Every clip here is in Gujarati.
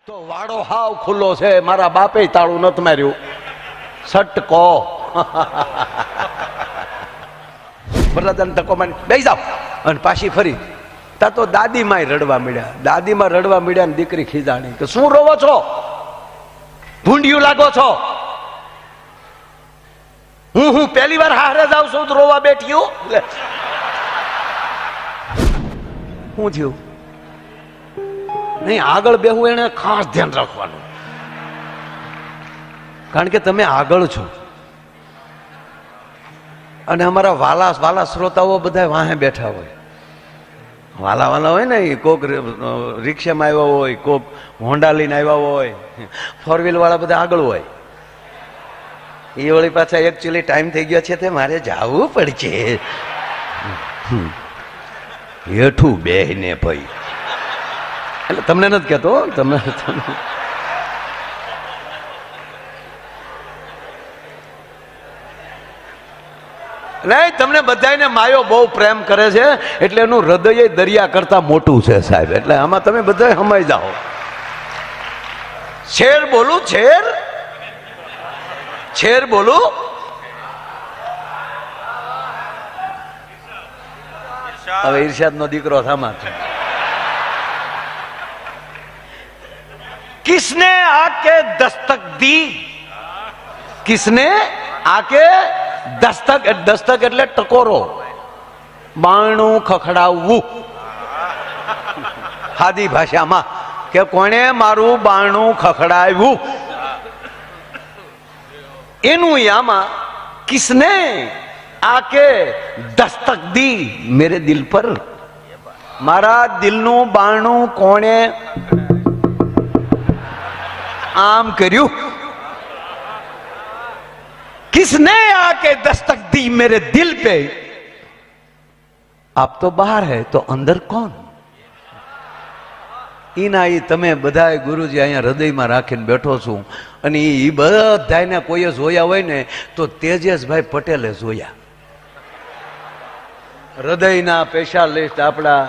તો વાડો હાવ ખુલ્લો છે, મારા બાપે તાળું નત માર્યું. સટકો વરદાન તકો મારી બેસી જાવ અને પાછી ફરી તા તો દાદીમાં રડવા મળ્યા. દાદીમાં રડવા મળ્યા ને દીકરી ખીજાણી કે શું રોવો છો, ભૂંડિયું લાગો છો. હું પહેલી વાર હારે જાઉં છું તો રોવા બેઠી. શું થયું? નહીં, આગળ બેહવું એને ખાસ ધ્યાન રાખવાનું, કારણ કે તમે આગળ છો અને અમારા વાલા શ્રોતાઓ બધા વાહે બેઠા હોય. વાલા હોય ને, એ કોક રિક્ષામાં આવ્યા હોય, કોક હોન્ડા લઈને આવ્યા હોય, ફોર વ્હીલ વાળા બધા આગળ હોય. એ વળી પાછા એકચ્યુઅલી ટાઈમ થઈ ગયો છે તે મારે જવું પડશે, હેઠું બેહીને ભાઈ. એટલે તમને નથી કહેતો, તમે નહીં, તમને બધાને માયો બહુ પ્રેમ કરે છે એટલે એનું હૃદય દરિયા કરતા મોટું છે સાહેબ. એટલે આમાં તમે બધા સમાઈ જાઓ. શેર બોલું, શેર બોલું. હવે ઈર્ષાદ નો દીકરો થામા છે. किसने आके दस्तक दी, किसने आके દસ્તક, દસ્તક એટલે ટકોરો, બારણું ખખડાવવું સાદી ભાષામાં, કે કોણે મારું બારણું ખખડાવ્યું એનું આમાં કિસને આકે દસ્તક દી મેરે દિલ પર, મારા દિલનું બારણું કોણે આમ કર્યું. किसने आके दस्तक दी मेरे दिल पे, आप तो बाहर है तो अंदर कौन. ઈના ઈ તમે બધા ગુરુજી અહીંયા હૃદયમાં રાખીને બેઠો છું અને એ બધાને કોઈએ જોયા હોય ને તો તેજસભાઈ પટેલે જોયા. હૃદયના સ્પેશિયાલિસ્ટ આપણા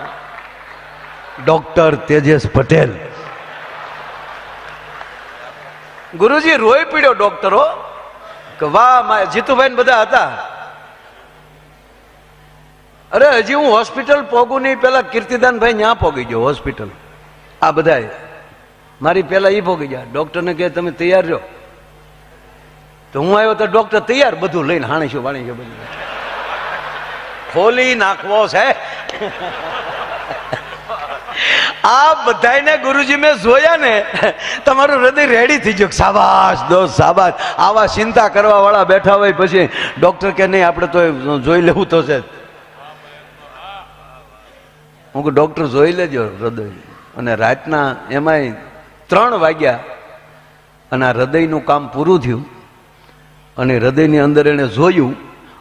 ડોક્ટર તેજસ પટેલ. ગુરુજી રોઈ પીડ્યો ડોક્ટરો કે વાહ, જીતુભાઈ બધા હતા. અરે હજી હું હોસ્પિટલ પોગું નહીં, પેલા કીર્તિદાનભાઈ ન્યા પોગી ગયો હોસ્પિટલ. આ બધા મારી પેલા ઈ પોગી ગયા. ડોક્ટરને કહે તમે તૈયાર રહો. તો હું આવ્યો તો ડોક્ટર તૈયાર, બધું લઈને હાણીશું વાણીશું બધું ખોલી નાખવો છે. આ બધાને ગુરુજી મેં જોયા ને, તમારું હૃદય રેડી થઈ ગયું. શાબાશ દોસ્ત, શાબાશ. આવા ચિંતા કરવા વાળા બેઠા હોય પછી ડોક્ટર કે નહીં આપણે તો જોઈ લેવું તો છે. હું કે ડોક્ટર જોઈ લેજો હૃદય. અને રાતના એમાંય 3 વાગ્યા અને આ હૃદયનું કામ પૂરું થયું અને હૃદયની અંદર એને જોયું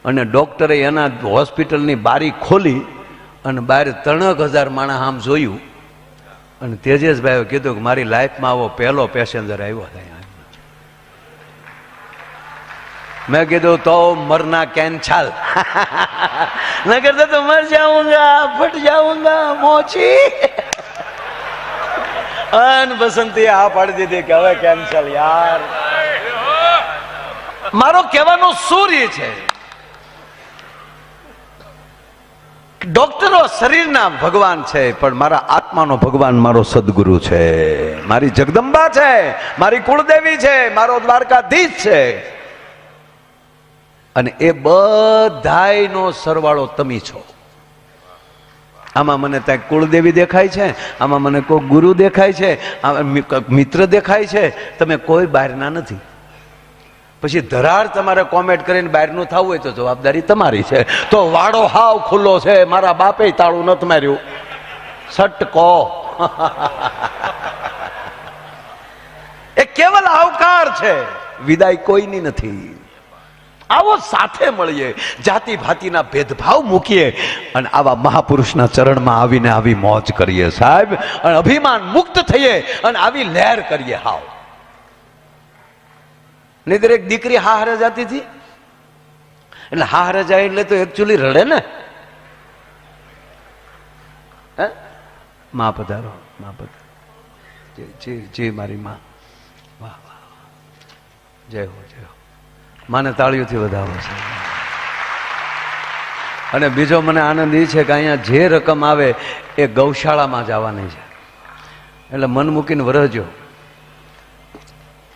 અને ડોક્ટરે એના હોસ્પિટલની બારી ખોલી અને બહાર 3000 માણસ આમ જોયું. અને તેજસભાઈએ કીધું કે મારી લાઈફમાં આવો પહેલો પેસેન્જર આવ્યો થાય. મેં કીધું તો મરના કેન છાલ ન કરતા તો મર જાઉંગા, ફટ જાઉંગા મોચી. અન બસંતી આ પાડી દીધી કે હવે કેન્સલ. યાર મારો કહેવાનો સૂર્ય છે, ડોક્ટરો શરીરના ભગવાન છે પણ મારા આત્માનો ભગવાન મારો સદગુરુ છે, મારી જગદંબા છે, મારી કુળદેવી છે, મારો દ્વારકાધીશ છે. અને એ બધાયનો સરવાળો તમે છો. આમાં મને ત્યાં કુળદેવી દેખાય છે, આમાં મને કોઈ ગુરુ દેખાય છે, મિત્ર દેખાય છે. તમે કોઈ બહારના નથી. પછી ધરાર તમારે કોમેન્ટ કરીને બહારનું થવું હોય તો જવાબદારી તમારી છે. તો વાડો હાવ ખુલ્લો છે, મારા બાપે તાળું નત માર્યું. સટકો એ કેવલ આવકાર છે, વિદાય કોઈની નથી. આવો સાથે મળીએ, જાતિ ભાતિના ભેદભાવ મૂકીએ અને આવા મહાપુરુષના ચરણમાં આવીને આવી મોજ કરીએ સાહેબ. અને અભિમાન મુક્ત થઈએ અને આવી લહેર કરીએ. હાવ નહીતર એક દીકરી હારે જાતી હતી એટલે હારે જાય એટલે તો એકચ્યુઅલી રડે ને. માં પધારો, માં પધારો. જી મારી માં, વાહ વાહ, જય હો જય હો. માને તાળીઓથી વધાવો છે. અને બીજો મને આનંદ એ છે કે અહીંયા જે રકમ આવે એ ગૌશાળામાં જવાની છે, એટલે મન મૂકીને વરહજો.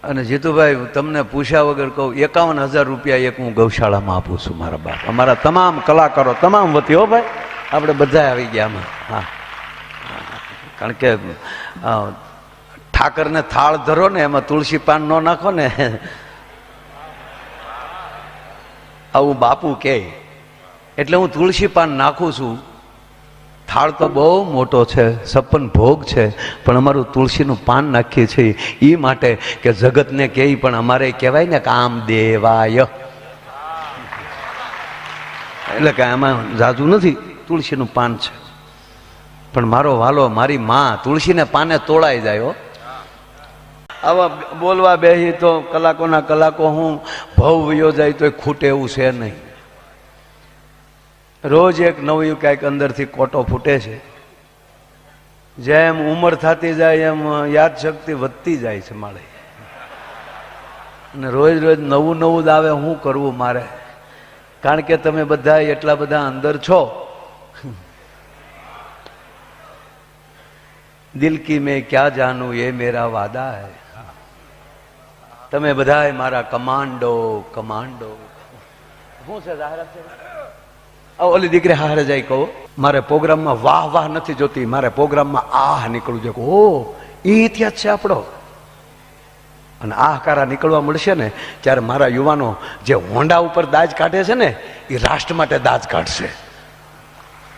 અને જીતુભાઈ, તમને પૂછ્યા વગર કહું, 51,000 રૂપિયા એક હું ગૌશાળામાં આપું છું મારા બાપ. અમારા તમામ કલાકારો, તમામ વતી, હો ભાઈ, આપણે બધા આવી ગયા આમાં. હા, કારણ કે ઠાકરને થાળ ધરો ને એમાં તુલસી પાન ન નાખો ને, આવું બાપુ કહે. એટલે હું તુલસી પાન નાખું છું. થાળ તો બહુ મોટો છે, 56 ભોગ છે, પણ અમારું તુલસીનું પાન નાખીએ છીએ એ માટે કે જગતને કહે, પણ અમારે કહેવાય ને કામ દેવાય. એટલે કે આમાં જાજુ નથી, તુલસીનું પાન છે. પણ મારો વાલો, મારી માં તુલસીને પાને તોડાઈ જાય. આવા બોલવા બેહી તો કલાકોના કલાકો હું ભવ વયો જાય તો ખૂટે એવું છે નહીં. રોજ એક નવું કાંઈક અંદરથી કોટો ફૂટે છે. જેમ ઉંમર થતી જાય એમ યાદશક્તિ વધતી જાય છે મારે. અને રોજ રોજ નવું નવું જ આવે, શું કરવું મારે? કારણ કે તમે બધા એટલા બધા અંદર છો. દિલ કી મેં ક્યા જાનું એ મેરા વાદા હૈ. તમે બધા મારા કમાન્ડો કમાન્ડો. શું છે જાહેરાત છે? ઓલી દીકરી હારે જાય કહો, મારે પ્રોગ્રામમાં વાહ વાહ નથી જોતી, મારે પ્રોગ્રામમાં આહ નીકળવું જોઈએ. ઓ, એ ઇતિહાસ છે આપણો. અને આહકારા નીકળવા મળશે ને ત્યારે મારા યુવાનો જે હોન્ડા ઉપર દાજ કાઢે છે ને, એ રાષ્ટ્ર માટે દાજ કાઢશે.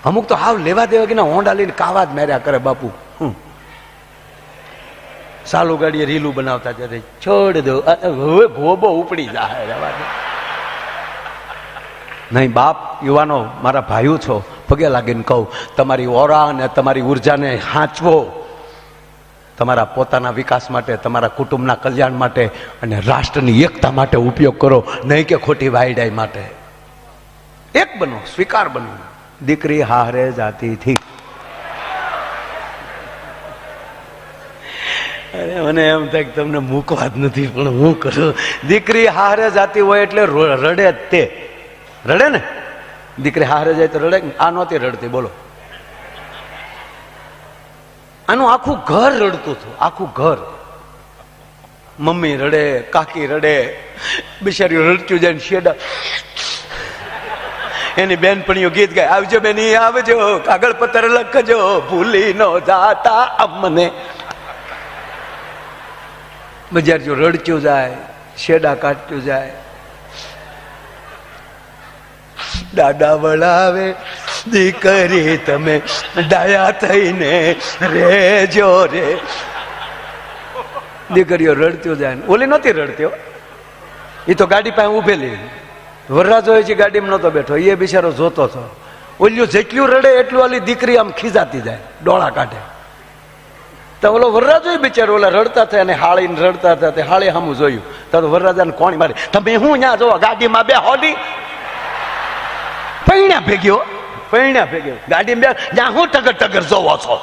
અમુક તો હાવ લેવા દેવા કે હોન્ડા લઈને કાવા જ મેર્યા કરે બાપુ. સાલુ ગાડીએ રીલું બનાવતા ત્યારે છોડ દો, હવે ભોબો ઉપડી જાય. નહીં બાપ, યુવાનો, મારા ભાઈઓ છો, પગે લાગીને કહું, તમારી ઓરા અને તમારી ઉર્જાને હાંચવો. તમારા પોતાના વિકાસ માટે, તમારા કુટુંબના કલ્યાણ માટે અને રાષ્ટ્રની એકતા માટે ઉપયોગ કરો, નહીં કે ખોટી વાયડાઈ માટે. એક બનો, સ્વીકાર બનો. દીકરી હારે જાતીથી. અરે મને એમ થાય કે તમને મૂકવા જ નથી, પણ હું કરું. દીકરી હારે જાતી હોય એટલે રડે જ તે. રડે ને દીકરી હારે જાય તો રડે. આ નહોતી રડતી, બોલો. આનું આખું ઘર રડતું હતું, આખું ઘર. મમ્મી રડે, કાકી રડે, બિચારી રડતું જાય. શેડા એની બેનપણીઓ ગીત ગાય, આવજો બેની આવજો, કાગળ પત્ર લખજો, ભૂલી નો જાતા અમને. બજાર રડતું જાય, શેડા કાઢતું જાય. દાદા વળાવે, દીકરી તમે ડાયા થઈને રેજો રે. દીકરીઓ રડતું જાય. ઓલી નહોતી રડતી, એ તો ગાડી પાસે ઉભેલી. વરરાજો છે ગાડીમાં નહોતો બેઠો, એ બિચારો જોતો હતો. ઓલિયું જેટલું રડે એટલું ઓલી દીકરી આમ ખીજાતી જાય, ડોળા કાઢે. તો ઓલો વરરાજો બિચારો ઓલા રડતા થયા અને હાળીને રડતા હતા, તે હાળી સામું જોયું તો વરરાજાને કોણી મારી. તમે હું ત્યાં જોવો ગાડીમાં બે હોડી પૈણ્યા ભેગ્યો, પૈણ્યા ભેગ્યો ગાડીમાં બે, જ્યાં હું ટગર ટગર જોવો છો.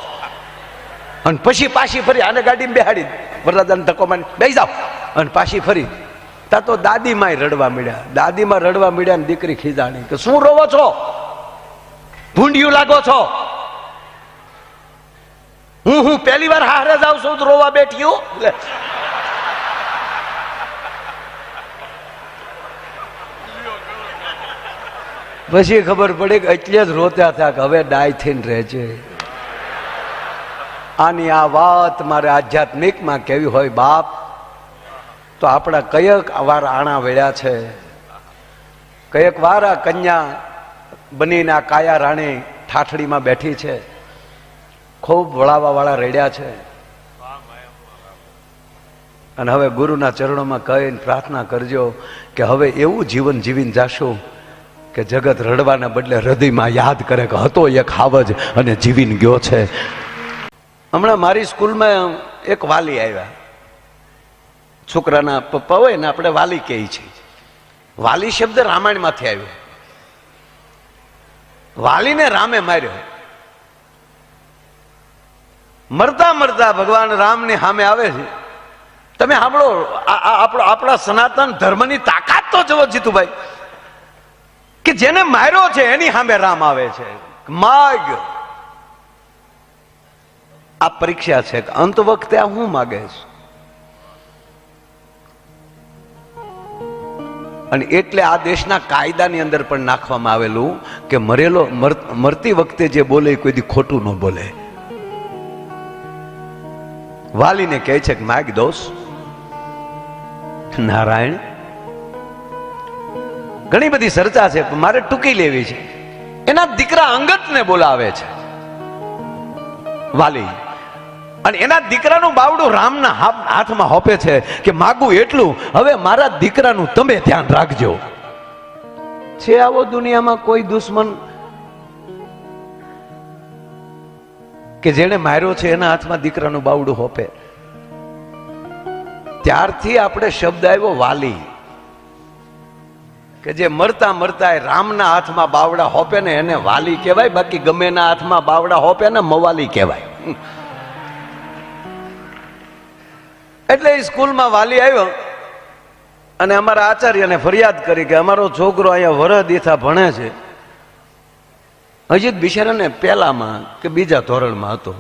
અને પછી પાછી ફરી આને ગાડીમાં બેહાડી, વરરાજાને ધક્કો મારી બેસી જાઓ. અને પાછી ફરી તા તો દાદીમાં રડવા મળ્યા. દાદીમાં રડવા મળ્યા ને દીકરી ખીજાણી કે શું રોવો છો, ભૂંડિયું લાગો છો. હું પહેલી વાર હારે જાઉં છું તો રોવા બેઠ્યું. પછી ખબર પડી કે એટલે જ રોતા હતા કે હવે ડાય થઈને રહેજે. આની આ વાત મારે આધ્યાત્મિકમાં કેવી હોય બાપ, તો આપણા કયેક વાર આણા વેળ્યા છે, કયેક વાર આ કન્યા બનીને આ કાયા રાણી ઠાઠડીમાં બેઠી છે, ખૂબ વળાવા વાળા રેડ્યા છે. અને હવે ગુરુના ચરણોમાં કહીને પ્રાર્થના કરજો કે હવે એવું જીવન જીવીને જાશું કે જગત રડવાના બદલે હૃદયમાં યાદ કરે કે હતો એક હાવજ અને જીવીને ગયો છે. હમણાં મારી સ્કૂલમાં એક વાલી આવ્યા. છોકરાના પપ્પા હોય ને આપણે વાલી કહીએ છીએ. વાલી શબ્દ રામાયણમાંથી આવ્યો. વાલીને રામે માર્યો. મરતા મરતા ભગવાન રામની સામે આવે છે. તમે સાંભળો, આપણા સનાતન ધર્મની તાકાત તો જુઓ જીતુભાઈ, કે જેને માર્યો છે એની સામે રામ આવે છે. માગ આ પરીક્ષા છે કે અંત વખતે આ હું માગે છે. અને એટલે આ દેશના કાયદાની અંદર પણ નાખવામાં આવેલું કે મરતી વખતે જે બોલે કોઈ દી ખોટું ન બોલે. વાલીને કહે છે કે માગ દોસ. નારાયણ, ઘણી બધી ચર્ચા છે, મારે ટૂંકી લેવી છે. એના દીકરા અંગતને બોલાવે છે વાલી, અને એના દીકરાનું બાવડું રામના હાથમાં હોપે છે કે માગું એટલું, હવે મારા દીકરાનું તમે ધ્યાન રાખજો. છે આવો દુનિયામાં કોઈ દુશ્મન કે જેને માર્યો છે એના હાથમાં દીકરાનું બાવડું હોપે? ત્યારથી આપણે શબ્દ આવ્યો વાલી, કે જે મરતા મરતા રામના હાથમાં બાવડા હોપે ને એને વાલી કહેવાય, બાકી ગમે ના હાથમાં બાવડા હોપે ને મવાલી કહેવાય. એટલે સ્કૂલમાં વાલી આવ્યો અને અમારા આચાર્યને ફરિયાદ કરી કે અમારો છોકરો અહીંયા વરહ દીથા ભણે છે, હજી બિચારાને પહેલામાં કે બીજા ધોરણમાં હતો,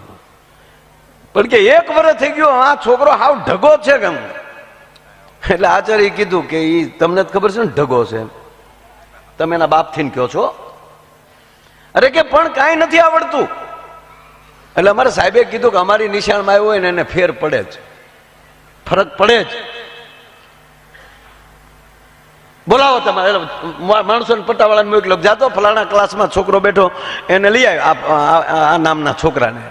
પણ કે 1 વર્ષ થઈ ગયો આ છોકરો હાવ ઢગો છે કેમ? એટલે આચાર્ય કીધું કે ઈ તમને જ ખબર છે ને ઢગો છે, તમે એના બાપથી કહો છો. અરે કે પણ કાંઈ નથી આવડતું. એટલે અમારા સાહેબે કીધું કે અમારી નિશાળમાં આવ્યો હોય ને એને ફેર પડે જ, ફરક પડે જ. બોલાવો તમારે માણસોને પટ્ટાવાળાને મોકલો, જાતો ફલાણા ક્લાસમાં છોકરો બેઠો એને લઈ આવ્યો, આ નામના છોકરાને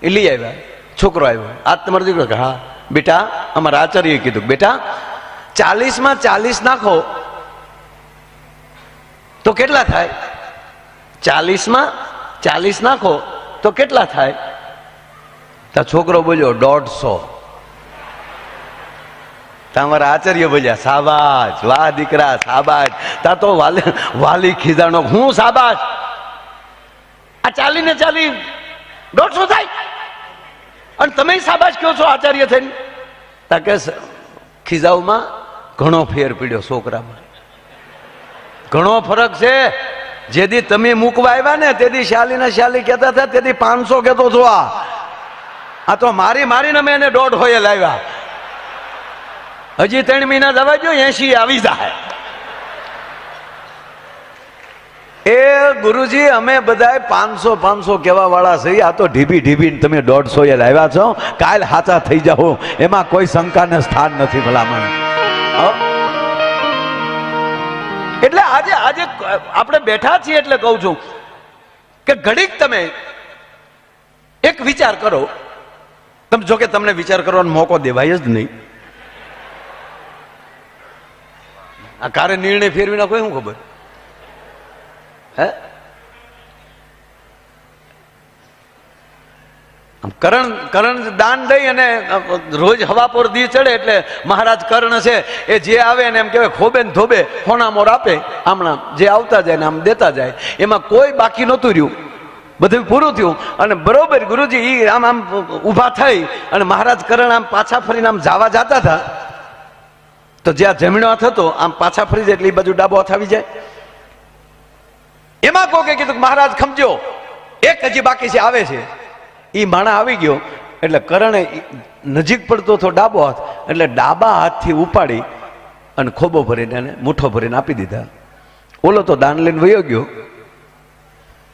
એ લઈ આવ્યા. છોકરો આવ્યો, આજ તમારો દીકરો કે હા બેટા, અમારા આચાર્યએ કીધું બેટા 40 માં 40 નાખો તો કેટલા થાય? 40 માં 40 નાખો તો કેટલા થાય? તો છોકરો બોલ્યો 150. તમારા આચાર્ય બોલ્યા શાબાશ, વાહ દીકરા શાબાશ. તા તો વાલી ખીજાણો, હું શાબાશ, આ 40 ને 40 150 થાય અને તમે શાબાશ કહો છો આચાર્ય થઈને? તા કે ખીજાવમાં ઘણો ફેર પડ્યો છોકરામાં, ઘણો ફરક છે. જેથી તમે મૂકવા આવ્યા ને તેથી શાલી કહેતા હતા, તેથી 500 કહેતો છો. આ તો મારીને મેં એને 150 લાવ્યા. હજી 3 મહિના જવા જો 80 આવી જાય. એ ગુરુજી અમે બધા 500 કહેવા વાળા છીએ, આ તો ઢીબી તમે 150 લાવ્યા છો. કાલ હાચા થઈ જાઓ એમાં કોઈ શંકાને સ્થાન નથી ભલામણ. એટલે આજે આપણે બેઠા છીએ એટલે કહું છું કે ઘડીક તમે એક વિચાર કરો. તમે જો કે તમને વિચાર કરવાનો મોકો દેવાય જ નહીં. આ કારે નિર્ણય ફેરવી નાખો શું ખબર હે? કરણ દાન દઈ અને રોજ હવા પર દી ચડે એટલે મહારાજ કર્ણ છે એ જે આવે ને એમ કહેવાય ખોબે ને ધોબે હોણા મોર આપે. હમણાં જે આવતા જાય ને આમ દેતા જાય, એમાં કોઈ બાકી નહોતું રહ્યું, બધું પૂરું થયું. અને બરોબર ગુરુજી આમ ઊભા થઈ અને મહારાજ કર્ણ આમ પાછા ફરીને આમ જવા જતા હતા, તો જ્યાં જમણો હાથ હતો આમ પાછા ફરી જાય એટલે એ બાજુ ડાબો હાથ આવી જાય. એમાં કોકે કીધું કે મહારાજ ખમજો, એક હજી બાકી છે, આવે છે. એ માણા આવી ગયો એટલે કરણે નજીક પડતો હતો ડાબો હાથ, એટલે ડાબા હાથથી ઉપાડી અને ખોબો ભરીને એને મુઠ્ઠો ભરીને આપી દીધા. ઓલો તો દાન લઈને વયો ગયો.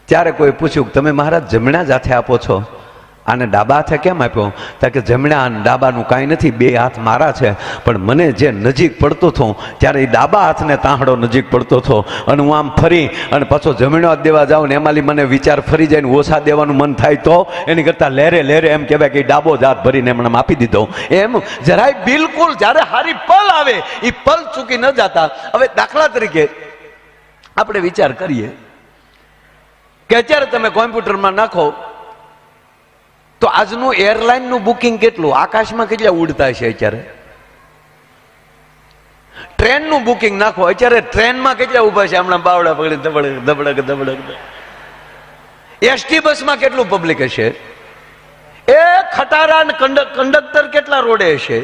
ત્યારે કોઈ પૂછ્યું તમે મહારાજ જમણા જ હાથે આપો છો, આને ડાબા હાથે કેમ આપ્યો? તો કે જમણા અને ડાબાનું કાંઈ નથી, 2 હાથ મારા છે, પણ મને જે નજીક પડતો હતો ત્યારે એ ડાબા હાથને તાંહડો નજીક પડતો હતો અને હું આમ ફરી અને પાછો જમણો હાથ દેવા જાઉં ને એમાંથી મને વિચાર ફરી જાય ને ઓછા દેવાનું મન થાય તો એની કરતાં લેરે એમ કહેવાય કે ડાબો જ હાથ ભરીને એમણે આપી દીધો. એમ જરાય બિલકુલ જ્યારે હારી પલ આવે એ પલ ચૂકી ન જતા. હવે દાખલા તરીકે આપણે વિચાર કરીએ કે અત્યારે તમે કોમ્પ્યુટરમાં નાખો તો આજનું એરલાઇનનું બુકિંગ કેટલું, આકાશમાં કેટલા ઉડતા છે અત્યારે. ટ્રેનનું બુકિંગ નાખો, અત્યારે ટ્રેનમાં કેટલા ઉભા છે હમણાં બાવડા પકડી ધબડક. એસટી બસમાં કેટલું પબ્લિક હશે, એ ખટારા કંડક્ટર કેટલા રોડે હશે?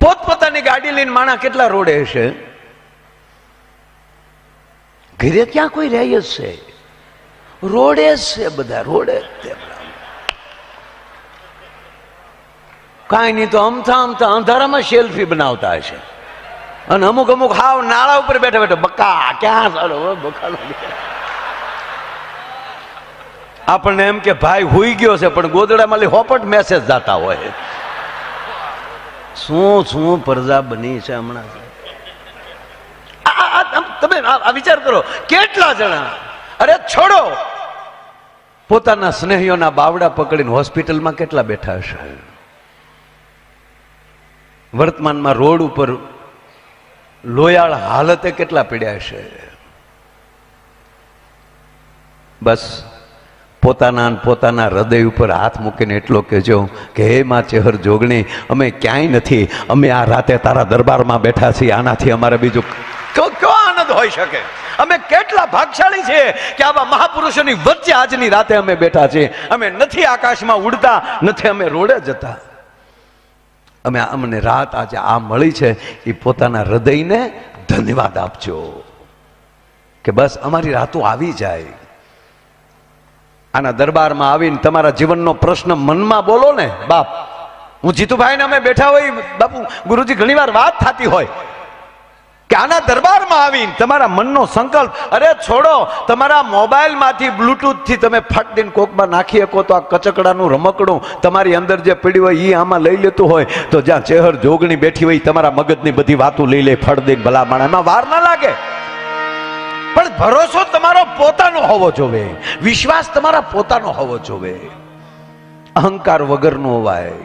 પોતપોતાની ગાડી લઈને માણા કેટલા રોડે હશે? ઘરે ક્યાં કોઈ રહે જ છે? રોડે જ છે બધા, રોડે જ. કાંઈ નહીં તો અમથા અંધારામાં સેલ્ફી બનાવતા હશે, અને અમુક હાવ નાળા ઉપર બેઠા બેઠા બકા ક્યાં ચાલો બકાલો. આપણને એમ કે ભાઈ હુઈ ગયો છે, પણ ગોદડામાં હોપટ મેસેજ જતા હોય. શું પરજા બની છે હમણાં. તમે આ વિચાર કરો, કેટલા જણા અરે છોડો પોતાના સ્નેહીઓના બાવડા પકડીને હોસ્પિટલમાં કેટલા બેઠા હશે. વર્તમાનમાં રોડ ઉપર લોયાળ હાલતે કેટલા પીડ્યા હશે. બસ પોતાના હૃદય ઉપર હાથ મૂકીને એટલો કહેજો કે હે માં ચેહર જોગણી, અમે ક્યાંય નથી, અમે આ રાતે તારા દરબારમાં બેઠા છીએ. આનાથી અમારે બીજું કયો આનંદ હોઈ શકે? અમે કેટલા ભાગશાળી છીએ કે આવા મહાપુરુષોની વચ્ચે આજની રાતે અમે બેઠા છીએ. અમે નથી આકાશમાં ઉડતા, નથી અમે રોડે જતા. અમને રાત આજે આ મળી છે, એ પોતાના હૃદયને ધન્યવાદ આપજો કે બસ અમારી રાતો આવી જાય. આના દરબારમાં આવીને તમારા જીવનનો પ્રશ્ન મનમાં બોલો ને. બાપ, હું જીતુભાઈ ને અમે બેઠા હોય, બાપુ ગુરુજી ઘણી વાર વાત થતી હોય કે આના દરબારમાં આવીને તમારા મનનો સંકલ્પ, અરે છોડો, તમારા મોબાઈલ માંથી બ્લુટૂથ થી તમે ફટ દઈને કોકમાં નાખી શકો તો આ કચકડાનું રમકડું તમારી અંદર જે પડ્યું હોય એ આમાં લઈ લેતું હોય તો જ્યાં ચેહર જોગણી બેઠી હોય તમારા મગજની બધી વાતો લઈ લે ફટ દઈને ભલા માણા. એમાં વાર ના લાગે. પણ ભરોસો તમારો પોતાનો હોવો જોવે, વિશ્વાસ તમારા પોતાનો હોવો જોવે, અહંકાર વગરનો હોવાય.